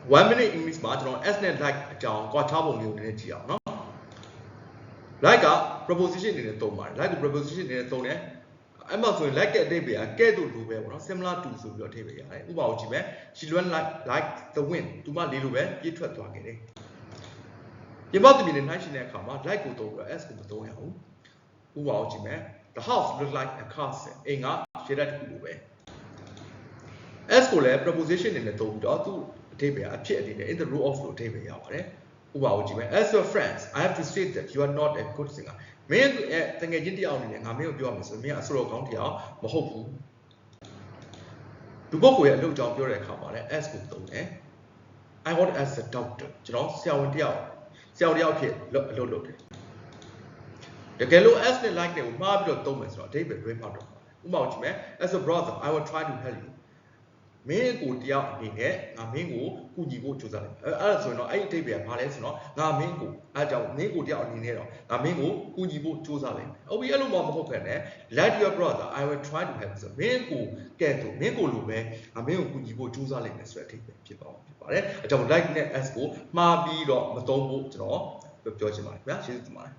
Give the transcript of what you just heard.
1 minute English မှာကျွန်တော် S နဲ့ like အကြောင်းကွာခြားပုံလေးကိုနည်းနည်းကြည့်အောင်နော် like က preposition အနေနဲ့သုံးပါတယ် like ကို preposition အနေနဲ့သုံးတယ်အဲ့မှာဆိုရင် like ရဲ့အဓိပ္ပာယ်ကကဲ့သို့လိုပဲပေါ့နော် similar to ဆိုပြီးတော့အဓိပ္ပာယ်ရတယ်ဥပမာကိုကြည့်မယ် she ran like the wind သူမလေလိုပဲပြေးထွက်သွားခဲ့တယ်ပြင်ပသမီးနဲ့နှိုင်းယှဉ်တဲ့အခါမှာ like ကိုသုံးပြီးတော့ S ကိုမသုံးရဘူးဥပမာကိုကြည့်မယ် the house looked like a castle အိမ်ကရှေ့တက်တစ်ခုလိုပဲ S ကိုလည်း preposition အနေနဲ့သုံးပြီးတော့သူအဓိပ္ပာယ်အဖြစ်အနေနဲ့ in the role of လို့အဓိပ္ပာယ်ရပါတယ်ဥပမာကိုကြည့်မယ် as your friends I have to say that you are not a good singer မင်းရဲ့တငယ်ချင်းတယောက်အနေနဲ့ငါမင်းကိုပြောရမယ်ဆိုရင်မင်းကအဆိုတော်ကောင်းတယောက်မဟုတ်ဘူးလူပုဂ္ဂိုလ်ရဲ့အလုပ်အကြောင်းပြောတဲ့အခါမှာလည်း S ကိုသုံးတယ် I work as a doctor ကျွန်တော်ဆရာဝန်တယောက်ဖြစ်အလုပ်လုပ်တယ်တကယ်လို့ S နဲ့ like တွေကိုမှားပြီးတော့သုံးမယ်ဆိုတော့အဓိပ္ပာယ်လွဲမှားတော့ဥပမာကိုကြည့်မယ် as a brother I will try to help you မင်းကိုတယောက်အနေနဲ့ငါမင်းကိုကူညီဖို့ကြိုးစားတယ်အဲ့ဒါဆိုရင်တော့အဲ့ဒီအဓိပ္ပာယ်ဘာလဲဆိုတော့ငါမင်းကိုအဲ့ကြောင့်မင်းကိုတယောက်အနေနဲ့တော့ငါမင်းကိုကူညီဖို့ကြိုးစားတယ်ဟုတ်ပြီအဲ့လိုမှမဟုတ်ခဲ့နဲ့ like your brother I will try to help ဆိုမင်းကိုကဲ့သို့မင်းကိုလိုပဲငါမင်းကိုကူညီဖို့ကြိုးစားလိမ့်မယ်ဆိုတဲ့အဓိပ္ပာယ်ဖြစ်ပါတယ်အဲ့ကြောင့် like နဲ့ s ကိုမှားပြီးတော့မသုံးဖို့ကျွန်တော်ပြောချင်ပါတယ်ခင်ဗျာကျေးဇူးတင်ပါတယ်